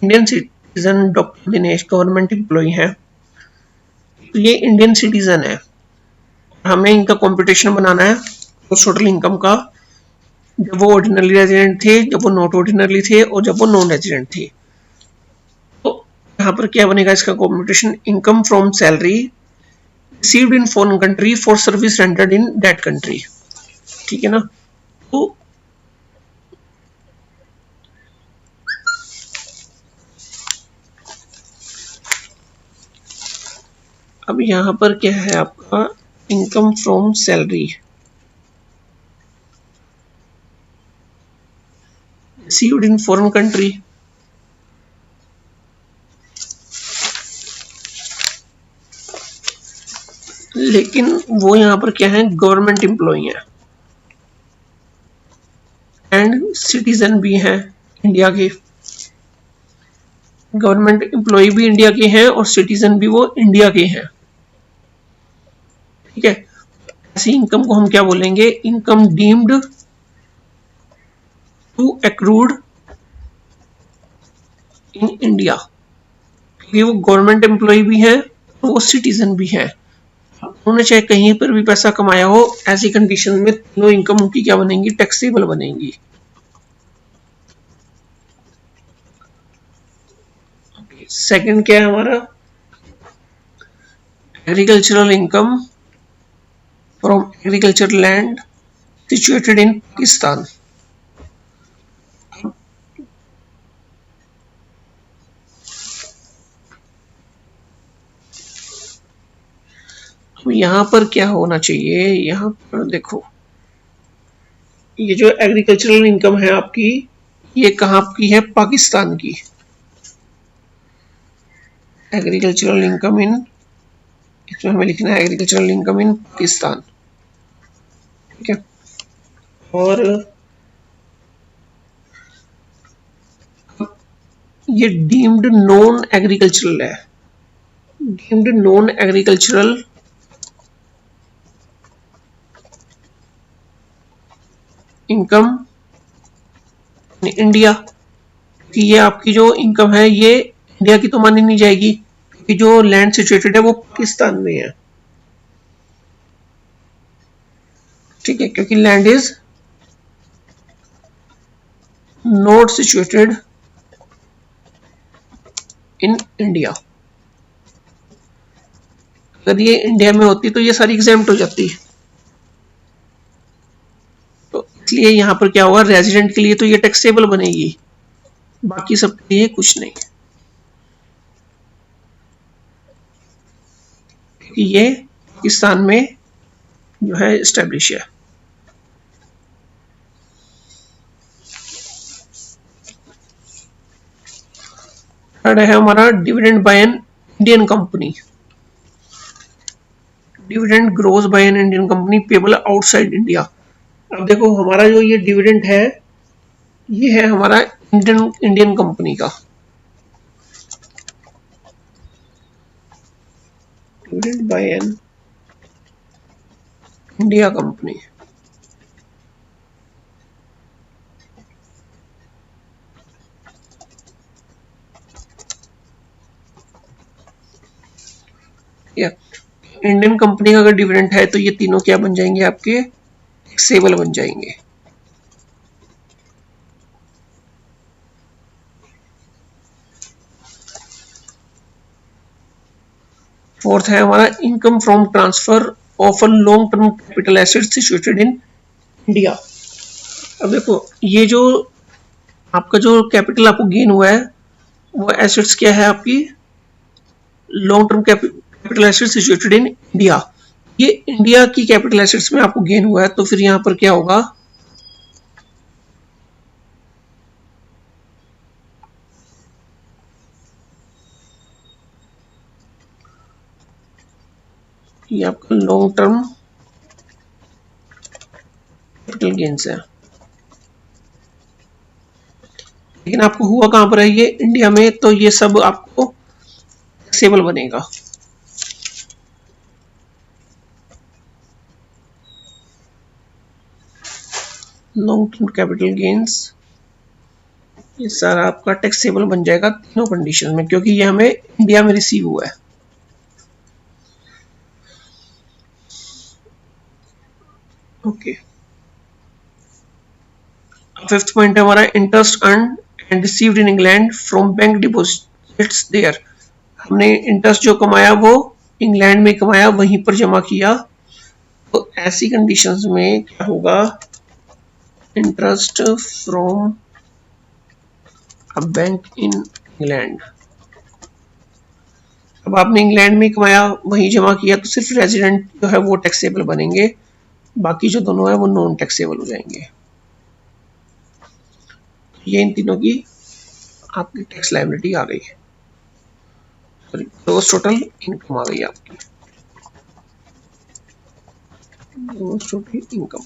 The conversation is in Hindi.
Indian citizen doctor Dinesh government employ है, तो ये इंडियन सिटीजन है, हमें इनका कंपटीशन बनाना है ग्रॉस टोटल इनकम का, जब वो ऑर्डिनरी रेजिडेंट थे, जब वो नॉट ऑर्डिनरी थे और जब वो नॉन रेजिडेंट थे। तो यहाँ पर क्या बनेगा इसका competition, income from salary received in foreign country for service rendered in that country. ठीक है ना। तो अब यहाँ पर क्या है आपका, income from salary received in foreign country, लेकिन वो यहाँ पर क्या है, गवर्नमेंट एम्प्लॉई है एंड सिटीजन भी है इंडिया के, गवर्नमेंट एम्प्लॉय भी इंडिया के हैं और सिटीजन भी वो इंडिया के हैं। ठीक है, ऐसी इनकम को हम क्या बोलेंगे, income deemed to accrued in India. क्योंकि वो गवर्नमेंट एम्प्लॉय भी है और वो सिटीजन भी है, उन्होंने चाहे कहीं पर भी पैसा कमाया हो, ऐसी कंडीशन में तीनों इनकम उनकी क्या बनेंगी, टैक्सेबल बनेंगी। सेकंड क्या है हमारा, agricultural income from agriculture land situated in Pakistan. यहाँ पर क्या होना चाहिए, यहाँ पर देखो ये जो एग्रीकल्चरल इनकम है आपकी, ये कहाँ की है, पाकिस्तान की। एग्रीकल्चरल इनकम इन, इसमें हमें लिखना है एग्रीकल्चरल इनकम इन पाकिस्तान। ठीक है, और ये डीम्ड नॉन एग्रीकल्चरल है, deemed non agricultural income in India, कि ये आपकी जो इनकम है ये इंडिया की तो मानी नहीं जाएगी, क्योंकि जो लैंड सिचुएटेड है वो पाकिस्तान में है। ठीक है, क्योंकि land is not situated in India. अगर ये इंडिया में होती तो ये सारी एग्जेम्प्ट हो जाती, तो इसलिए यहाँ पर क्या होगा, रेजिडेंट के लिए तो ये टैक्सेबल बनेगी, बाकी सबके लिए कुछ नहीं, क्योंकि ये पाकिस्तान में जो है एस्टेब्लिश है। थर्ड है हमारा dividend by an Indian company, dividend grows bye an Indian company payable outside India. अब देखो हमारा जो ये डिविडेंड है, ये है हमारा इंडियन कंपनी का, dividend by an India company. Indian company का अगर डिविडेंड है तो ये तीनों क्या बन जाएंगे, आपके टैक्सेबल बन जाएंगे। फोर्थ है हमारा income from transfer of a long term capital asset situated in India. अब देखो ये जो आपका जो कैपिटल आपको गेन हुआ है, वो एसेट्स क्या है आपकी, long term capital asset situated in India. ये इंडिया की कैपिटल एसेट्स में आपको गेन हुआ है, तो फिर यहां पर क्या होगा, ये आपका लॉन्ग टर्म कैपिटल गेन्स है, लेकिन आपको हुआ कहां पर है, ये इंडिया में, तो ये सब आपको टैक्सेबल बनेगा। लॉन्ग टर्म कैपिटल गेन्स ये सारा आपका टैक्सेबल बन जाएगा तीनों कंडीशन में, क्योंकि ये हमें इंडिया में रिसीव हुआ है। ओके, फिफ्थ पॉइंट है हमारा interest earn and received in England from bank deposits there. हमने इंटरेस्ट जो कमाया वो इंग्लैंड में कमाया, वहीं पर जमा किया। तो ऐसी कंडीशंस में क्या होगा, interest from a bank in England. अब आपने इंग्लैंड में कमाया, वहीं जमा किया, तो सिर्फ रेजिडेंट जो है वो टैक्सेबल बनेंगे, बाकी जो दोनों है वो नॉन टैक्सेबल हो जाएंगे। ये इन तीनों की आपकी टैक्स लायबिलिटी आ गई है, सॉरी ग्रॉस टोटल इनकम आ गई आपकी, ग्रॉस टोटल इनकम।